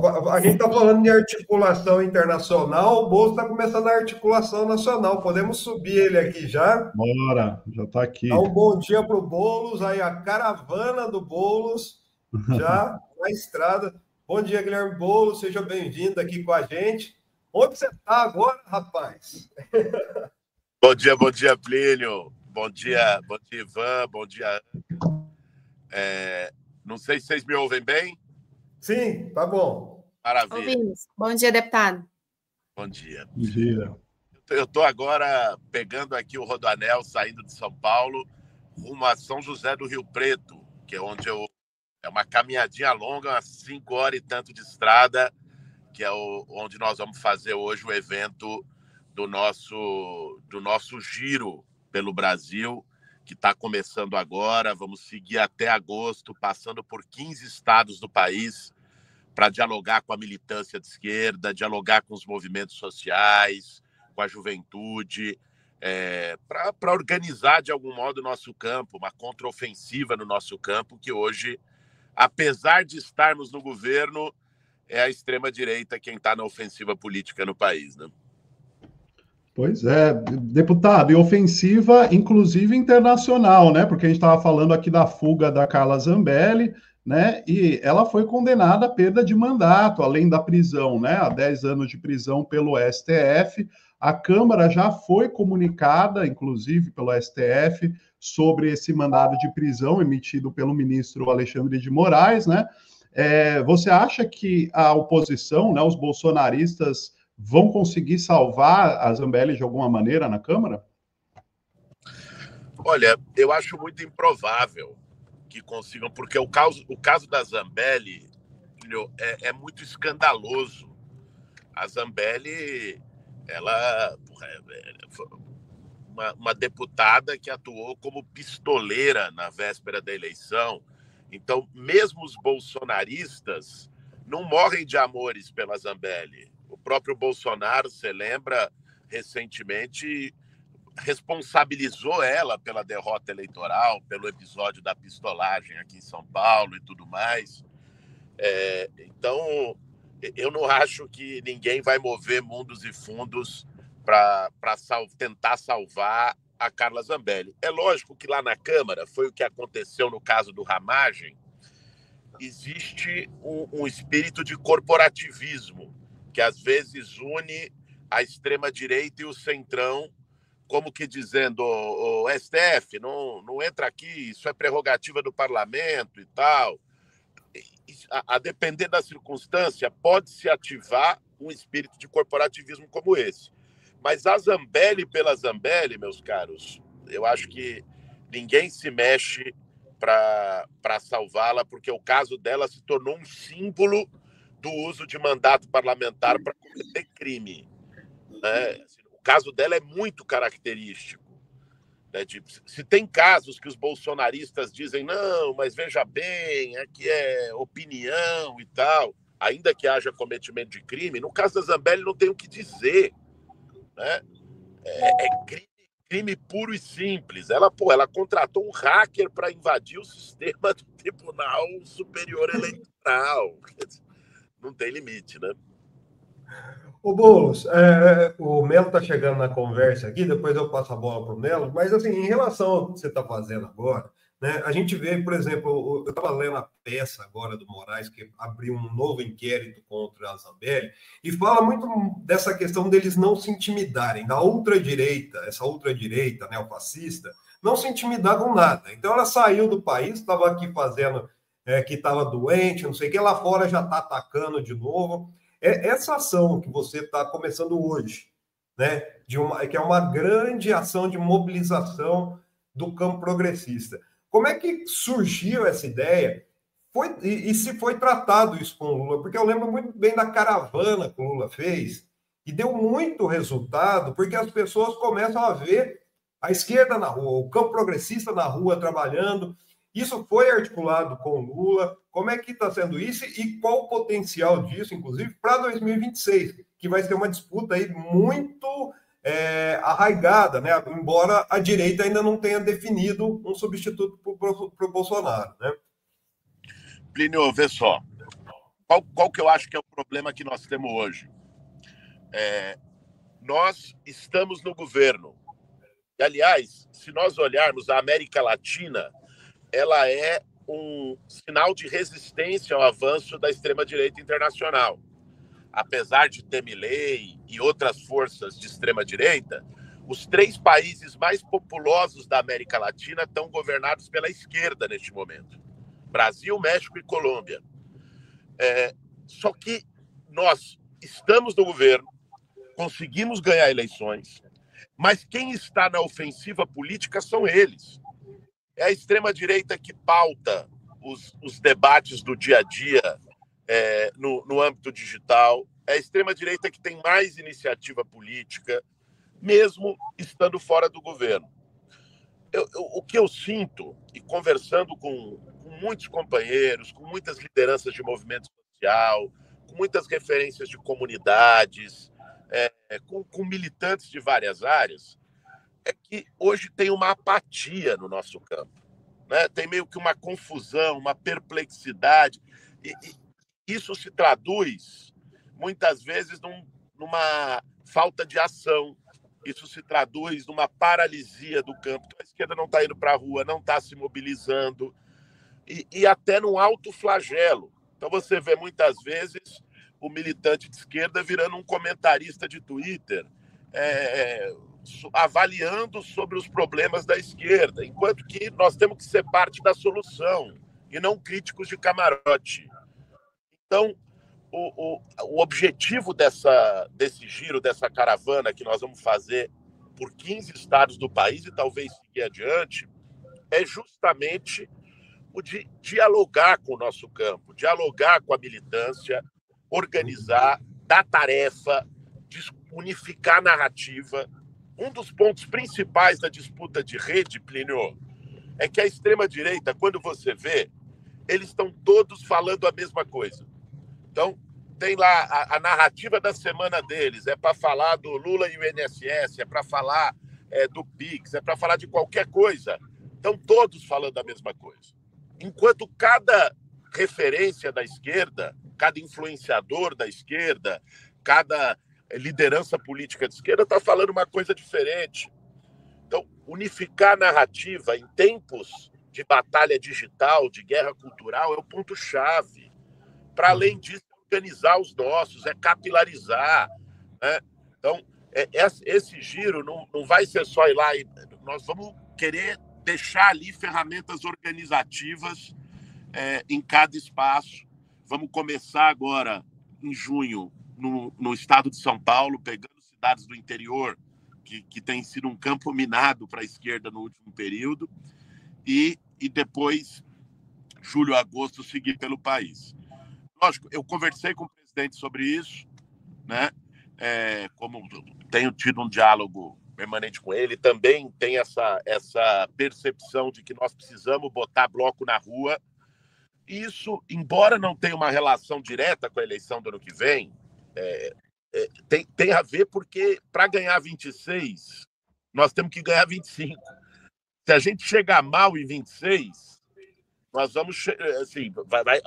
A gente está falando de articulação internacional, o Boulos está começando a articulação nacional. Podemos subir ele aqui já. Bora, já está aqui. Dá um bom dia para o Boulos, aí a caravana do Boulos já na estrada. Bom dia, Guilherme Boulos, seja bem-vindo aqui com a gente. Onde você está agora, rapaz? Bom dia, Plínio. Bom dia, Ivan. Bom dia. Não sei se vocês me ouvem bem. Sim, tá bom. Maravilha. Ouvimos. Bom dia, deputado. Bom dia. Bom dia. Eu estou agora pegando aqui o Rodoanel, saindo de São Paulo, rumo a São José do Rio Preto, que é onde é uma caminhadinha longa, umas 5 horas e tanto de estrada, que é onde nós vamos fazer hoje o evento do nosso giro pelo Brasil, que está começando agora. Vamos seguir até agosto, passando por 15 estados do país, para dialogar com a militância de esquerda, dialogar com os movimentos sociais, com a juventude, para organizar de algum modo o nosso campo, uma contraofensiva no nosso campo, que hoje, apesar de estarmos no governo, é a extrema-direita quem está na ofensiva política no país, né? Pois é, deputado, e ofensiva, inclusive internacional, né? Porque a gente estava falando aqui da fuga da Carla Zambelli, né? E ela foi condenada à perda de mandato, além da prisão, né? A 10 anos de prisão pelo STF. A Câmara já foi comunicada, inclusive pelo STF, sobre esse mandado de prisão emitido pelo ministro Alexandre de Moraes, né? Você acha que a oposição, né, os bolsonaristas, vão conseguir salvar a Zambelli de alguma maneira na Câmara? Olha, eu acho muito improvável que consigam, porque o caso da Zambelli é muito escandaloso. A Zambelli, ela foi uma deputada que atuou como pistoleira na véspera da eleição. Então, mesmo os bolsonaristas não morrem de amores pela Zambelli. O próprio Bolsonaro, você lembra, recentemente responsabilizou ela pela derrota eleitoral, pelo episódio da pistolagem aqui em São Paulo e tudo mais. Então, eu não acho que ninguém vai mover mundos e fundos para tentar salvar a Carla Zambelli. É lógico que lá na Câmara, foi o que aconteceu no caso do Ramagem, existe um espírito de corporativismo, que às vezes une a extrema-direita e o centrão, como que dizendo, o STF, não entra aqui, isso é prerrogativa do parlamento e tal. A depender da circunstância, pode-se ativar um espírito de corporativismo como esse. Mas a Zambelli pela Zambelli, meus caros, eu acho que ninguém se mexe para salvá-la, porque o caso dela se tornou um símbolo do uso de mandato parlamentar para cometer crime, né? O caso dela é muito característico, né? Se tem casos que os bolsonaristas dizem, não, mas veja bem, aqui é opinião e tal, ainda que haja cometimento de crime, no caso da Zambelli não tem o que dizer, né? Crime puro e simples. Ela contratou um hacker para invadir o sistema do Tribunal Superior Eleitoral. Não tem limite, né? O Boulos, o Melo está chegando na conversa aqui, depois eu passo a bola para o Melo, mas assim, em relação ao que você está fazendo agora, né, a gente vê, por exemplo, eu estava lendo a peça agora do Moraes, que abriu um novo inquérito contra a Zambelli, e fala muito dessa questão deles não se intimidarem, da ultradireita, essa ultradireita neofascista, não se intimidar com nada. Então ela saiu do país, estava aqui fazendo que estava doente, não sei o que, lá fora já está atacando de novo. Essa ação que você está começando hoje, né, que é uma grande ação de mobilização do campo progressista. Como é que surgiu essa ideia? E se foi tratado isso com o Lula? Porque eu lembro muito bem da caravana que o Lula fez, e deu muito resultado, porque as pessoas começam a ver a esquerda na rua, o campo progressista na rua trabalhando. Isso foi articulado com o Lula. Como é que está sendo isso e qual o potencial disso, inclusive, para 2026, que vai ser uma disputa aí muito arraigada, né? Embora a direita ainda não tenha definido um substituto para o Bolsonaro, né? Plínio, vê só. qual que eu acho que é o problema que nós temos hoje? Nós estamos no governo. E, aliás, se nós olharmos a América Latina, ela é um sinal de resistência ao avanço da extrema-direita internacional. Apesar de ter Milei e outras forças de extrema-direita, os 3 países mais populosos da América Latina estão governados pela esquerda neste momento. Brasil, México e Colômbia. Só que nós estamos no governo, conseguimos ganhar eleições, mas quem está na ofensiva política são eles. É a extrema-direita que pauta os debates do dia a dia no âmbito digital. É a extrema-direita que tem mais iniciativa política, mesmo estando fora do governo. O que eu sinto, e conversando com muitos companheiros, com muitas lideranças de movimento social, com muitas referências de comunidades, com militantes de várias áreas, é que hoje tem uma apatia no nosso campo, né? Tem meio que uma confusão, uma perplexidade, e isso se traduz, muitas vezes, numa falta de ação. Isso se traduz numa paralisia do campo. A esquerda não está indo para a rua, não está se mobilizando, e até num autoflagelo. Então você vê muitas vezes o militante de esquerda virando um comentarista de Twitter, avaliando sobre os problemas da esquerda, enquanto que nós temos que ser parte da solução e não críticos de camarote. Então, o objetivo desse giro, dessa caravana que nós vamos fazer por 15 estados do país e talvez seguir adiante, é justamente o de dialogar com o nosso campo, dialogar com a militância, organizar, dar tarefa, unificar a narrativa. Um dos pontos principais da disputa de rede, Plínio, é que a extrema-direita, quando você vê, eles estão todos falando a mesma coisa. Então, tem lá a narrativa da semana deles, é para falar do Lula e o INSS, é para falar do PIX, é para falar de qualquer coisa. Estão todos falando a mesma coisa. Enquanto cada referência da esquerda, cada influenciador da esquerda, cada liderança política de esquerda está falando uma coisa diferente. Então, unificar a narrativa em tempos de batalha digital, de guerra cultural, é o ponto-chave. Para além disso, organizar os nossos, capilarizar, né? Então, esse giro não vai ser só ir lá, nós vamos querer deixar ali ferramentas organizativas em cada espaço. Vamos começar agora, em junho, no estado de São Paulo, pegando cidades do interior, que tem sido um campo minado para a esquerda no último período, e depois, julho, agosto, seguir pelo país. Lógico, eu conversei com o presidente sobre isso, né? Como tenho tido um diálogo permanente com ele, também tem essa percepção de que nós precisamos botar bloco na rua. Isso, embora não tenha uma relação direta com a eleição do ano que vem, tem a ver porque, para ganhar 26, nós temos que ganhar 25. Se a gente chegar mal em 26, nós vamos, assim,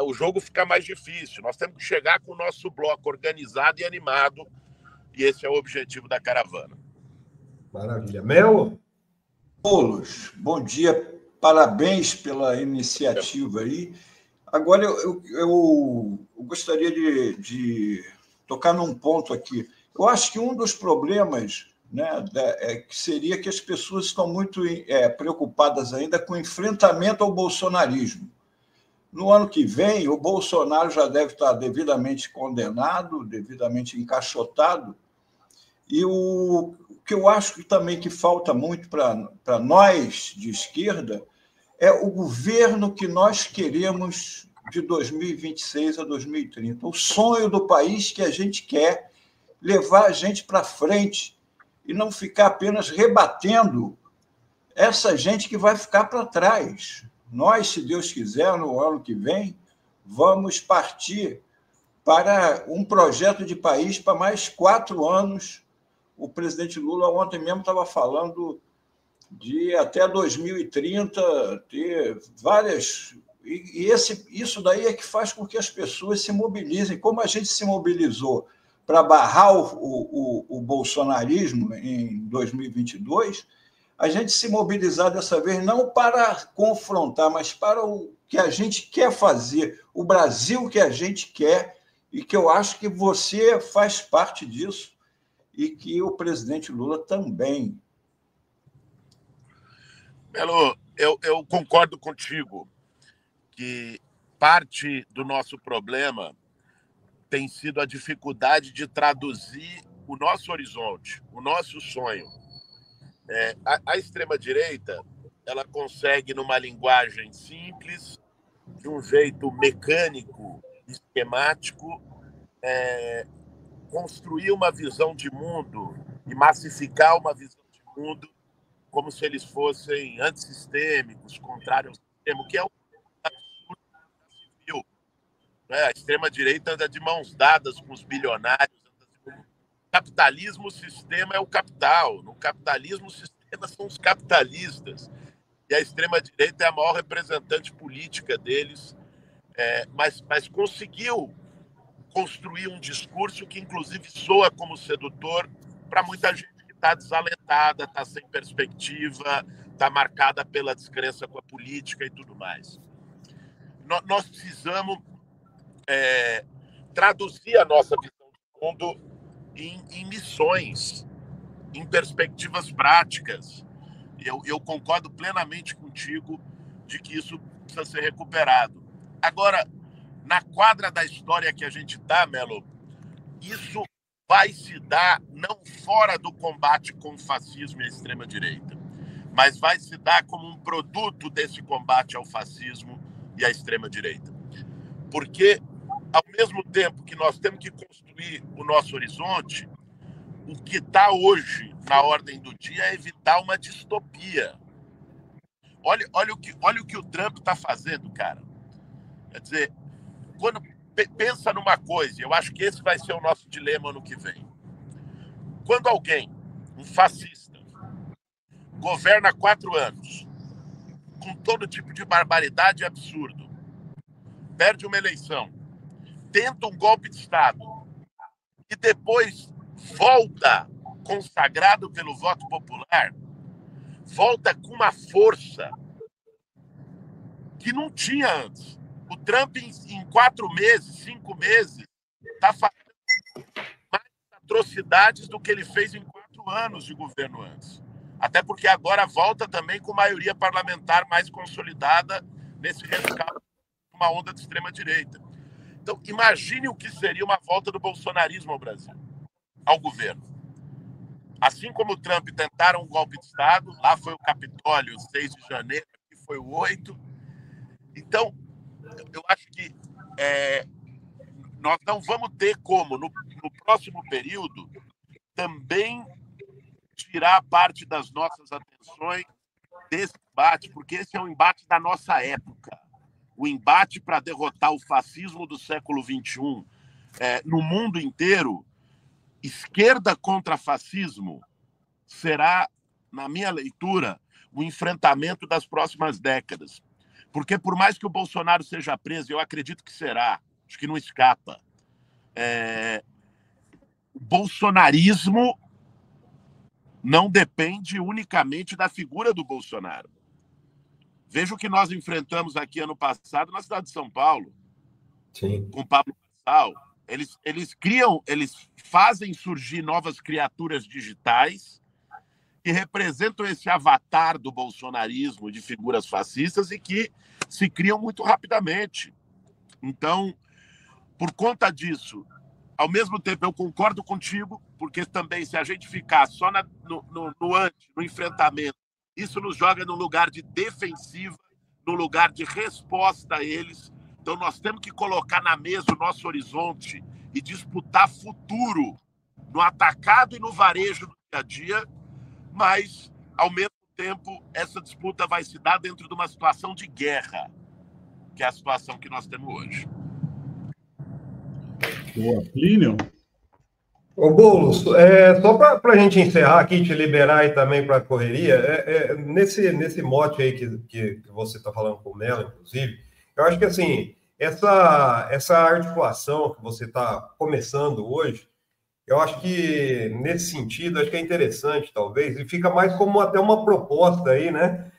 o jogo fica mais difícil. Nós temos que chegar com o nosso bloco organizado e animado, e esse é o objetivo da caravana. Maravilha. Mel? Boulos, bom dia, parabéns pela iniciativa aí. Agora, eu gostaria de tocar num ponto aqui. Eu acho que um dos problemas, né, que seria que as pessoas estão muito preocupadas ainda com o enfrentamento ao bolsonarismo. No ano que vem, o Bolsonaro já deve estar devidamente condenado, devidamente encaixotado, e o que eu acho que também que falta muito para nós de esquerda é o governo que nós queremos de 2026 a 2030, o sonho do país que a gente quer levar a gente para frente e não ficar apenas rebatendo essa gente que vai ficar para trás. Nós, se Deus quiser, no ano que vem, vamos partir para um projeto de país para mais 4 anos. O presidente Lula ontem mesmo estava falando de até 2030 ter várias Isso daí é que faz com que as pessoas se mobilizem, como a gente se mobilizou para barrar o bolsonarismo em 2022, a gente se mobilizar dessa vez não para confrontar, mas para o que a gente quer fazer, o Brasil que a gente quer, e que eu acho que você faz parte disso, e que o presidente Lula também. Melo, eu concordo contigo que parte do nosso problema tem sido a dificuldade de traduzir o nosso horizonte, o nosso sonho. A extrema-direita, ela consegue, numa linguagem simples, de um jeito mecânico, esquemático, construir uma visão de mundo e massificar uma visão de mundo como se eles fossem antissistêmicos, contrários ao sistema, que é o absurdo da civil. A extrema-direita anda de mãos dadas com os bilionários. O capitalismo, o sistema é o capital. No capitalismo, o sistema são os capitalistas. E a extrema-direita é a maior representante política deles, mas conseguiu construir um discurso que, inclusive, soa como sedutor para muita gente que está desalentada, está sem perspectiva, está marcada pela descrença com a política e tudo mais. Nós precisamos traduzir a nossa visão do mundo em missões, em perspectivas práticas. Eu concordo plenamente contigo de que isso precisa ser recuperado. Agora, na quadra da história que a gente está, Melo, isso vai se dar não fora do combate com o fascismo e a extrema-direita, mas vai se dar como um produto desse combate ao fascismo e à extrema-direita. Porque, ao mesmo tempo que nós temos que construir o nosso horizonte, o que está hoje na ordem do dia é evitar uma distopia. Olha o que o Trump está fazendo, cara. Quer dizer, quando pensa numa coisa, eu acho que esse vai ser o nosso dilema ano que vem. Quando alguém, um fascista, governa 4 anos, com todo tipo de barbaridade e absurdo, perde uma eleição, tenta um golpe de Estado e depois volta consagrado pelo voto popular, volta com uma força que não tinha antes. O Trump, em 4 meses, 5 meses, está fazendo mais atrocidades do que ele fez em 4 anos de governo antes. Até porque agora volta também com maioria parlamentar mais consolidada nesse rescaldo de uma onda de extrema-direita. Então, imagine o que seria uma volta do bolsonarismo ao Brasil, ao governo. Assim como o Trump tentaram um golpe de Estado, lá foi o Capitólio, 6 de janeiro, aqui foi o 8. Então, eu acho que nós não vamos ter como, no próximo período, também tirar parte das nossas atenções desse embate, porque esse é um embate da nossa época. O embate para derrotar o fascismo do século XXI no mundo inteiro, esquerda contra fascismo, será, na minha leitura, o enfrentamento das próximas décadas. Porque, por mais que o Bolsonaro seja preso, eu acredito que será, acho que não escapa, o bolsonarismo não depende unicamente da figura do Bolsonaro. Veja o que nós enfrentamos aqui ano passado na cidade de São Paulo. Sim. Com Pablo Marçal. Eles fazem surgir novas criaturas digitais que representam esse avatar do bolsonarismo, de figuras fascistas, e que se criam muito rapidamente. Então, por conta disso, ao mesmo tempo eu concordo contigo, porque também se a gente ficar só no enfrentamento, isso nos joga num lugar de defensiva, no lugar de resposta a eles. Então nós temos que colocar na mesa o nosso horizonte e disputar futuro no atacado e no varejo do dia a dia, mas, ao mesmo tempo, essa disputa vai se dar dentro de uma situação de guerra, que é a situação que nós temos hoje. Boa, Plínio. Ô, Boulos, só para a gente encerrar aqui, te liberar e também para a correria, nesse mote aí que você está falando com o Melo, inclusive, Eu acho que, assim, essa articulação que você está começando hoje, eu acho que, nesse sentido, acho que é interessante, talvez, e fica mais como até uma proposta aí, né?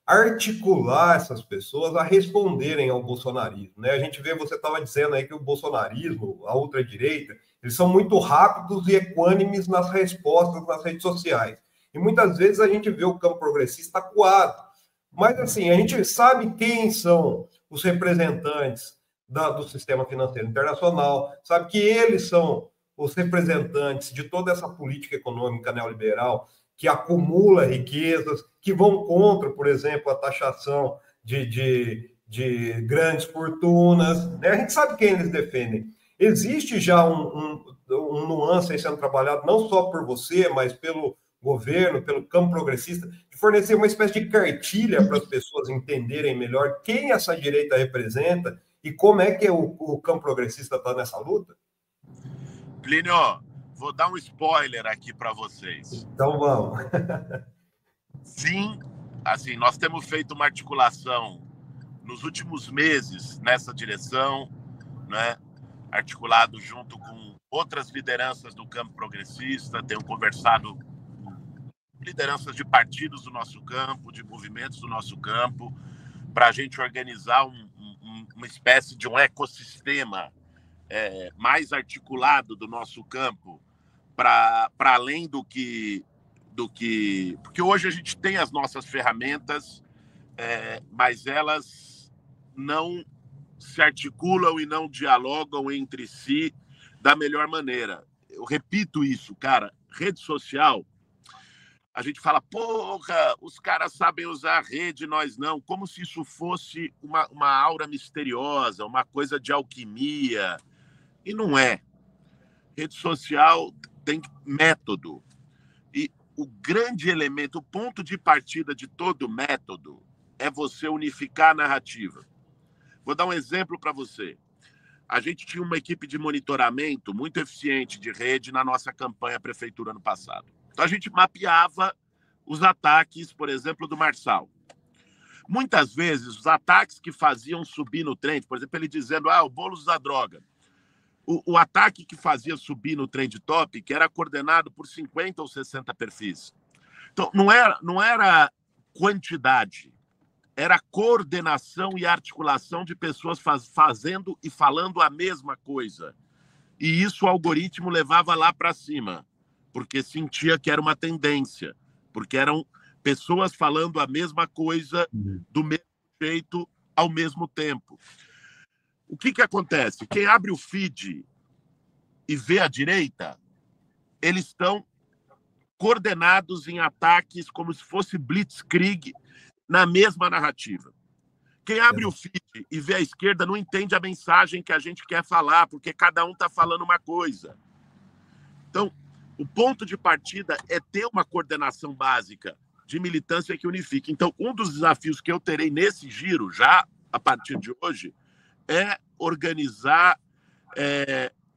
Articular essas pessoas a responderem ao bolsonarismo, né? A gente vê, você estava dizendo aí que o bolsonarismo, a ultradireita, eles são muito rápidos e equânimes nas respostas nas redes sociais. E muitas vezes a gente vê o campo progressista acuado. Mas, assim, a gente sabe quem são os representantes do sistema financeiro internacional, sabe que eles são os representantes de toda essa política econômica neoliberal que acumula riquezas, que vão contra, por exemplo, a taxação de grandes fortunas, né? A gente sabe quem eles defendem. Existe já um nuance aí sendo trabalhado, não só por você, mas pelo governo, pelo campo progressista, de fornecer uma espécie de cartilha para as pessoas entenderem melhor quem essa direita representa e como é que o campo progressista está nessa luta? Plínio, vou dar um spoiler aqui para vocês. Então vamos. Sim, assim, nós temos feito uma articulação nos últimos meses nessa direção, né? Articulado junto com outras lideranças do campo progressista, tenho conversado com lideranças de partidos do nosso campo, de movimentos do nosso campo, para a gente organizar uma espécie de um ecossistema mais articulado do nosso campo, para além do que... Porque hoje a gente tem as nossas ferramentas, mas elas não se articulam e não dialogam entre si da melhor maneira. Eu repito isso, cara, rede social, a gente fala, porra, os caras sabem usar a rede, nós não, como se isso fosse uma aura misteriosa, uma coisa de alquimia, e não é. Rede social tem método. E o grande elemento, o ponto de partida de todo método é você unificar a narrativa. Vou dar um exemplo para você. A gente tinha uma equipe de monitoramento muito eficiente de rede na nossa campanha prefeitura ano passado. Então a gente mapeava os ataques, por exemplo, do Marçal. Muitas vezes, os ataques que faziam subir no trend, por exemplo, ele dizendo, o Boulos usa droga. O ataque que fazia subir no trend top, que era coordenado por 50 ou 60 perfis. Então, não era quantidade, era coordenação e articulação de pessoas fazendo e falando a mesma coisa. E isso o algoritmo levava lá para cima, porque sentia que era uma tendência, porque eram pessoas falando a mesma coisa do mesmo jeito ao mesmo tempo. O que acontece? Quem abre o feed e vê a direita, eles estão coordenados em ataques como se fosse blitzkrieg na mesma narrativa. Quem abre o feed e vê a esquerda não entende a mensagem que a gente quer falar, porque cada um está falando uma coisa. Então, o ponto de partida é ter uma coordenação básica de militância que unifique. Então, um dos desafios que eu terei nesse giro, já a partir de hoje, é organizar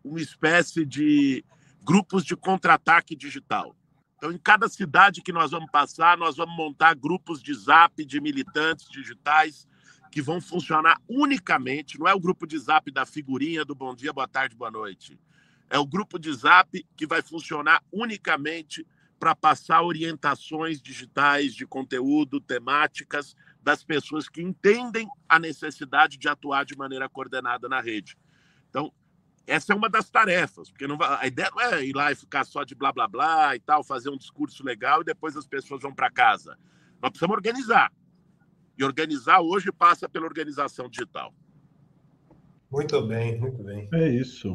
uma espécie de grupos de contra-ataque digital. Então, em cada cidade que nós vamos passar, nós vamos montar grupos de zap de militantes digitais que vão funcionar unicamente, não é o grupo de zap da figurinha do bom dia, boa tarde, boa noite. É o grupo de zap que vai funcionar unicamente para passar orientações digitais de conteúdo, temáticas, das pessoas que entendem a necessidade de atuar de maneira coordenada na rede. Então, essa é uma das tarefas, porque a ideia não é ir lá e ficar só de blá, blá, blá e tal, fazer um discurso legal e depois as pessoas vão para casa. Nós precisamos organizar. E organizar hoje passa pela organização digital. Muito bem, muito bem. É isso.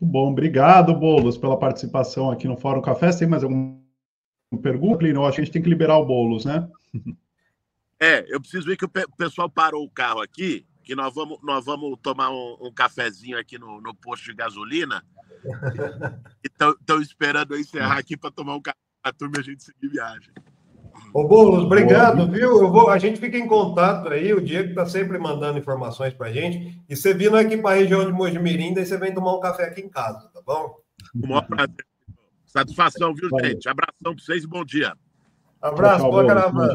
Muito bom. Obrigado, Boulos, pela participação aqui no Fórum Café. Tem mais alguma pergunta, Plínio? Acho que a gente tem que liberar o Boulos, né? Eu preciso ver que o pessoal parou o carro aqui, que nós vamos tomar um cafezinho aqui no posto de gasolina. Estão esperando eu encerrar aqui para tomar um café a turma e a gente seguir viagem. Ô, Boulos, obrigado, viu? A gente fica em contato aí, o Diego está sempre mandando informações para a gente. E você vindo aqui para a região de Mojimirim, daí você vem tomar um café aqui em casa, tá bom? Com o maior prazer. Satisfação, viu, gente? Abração para vocês e bom dia. Abraço, boa caravana.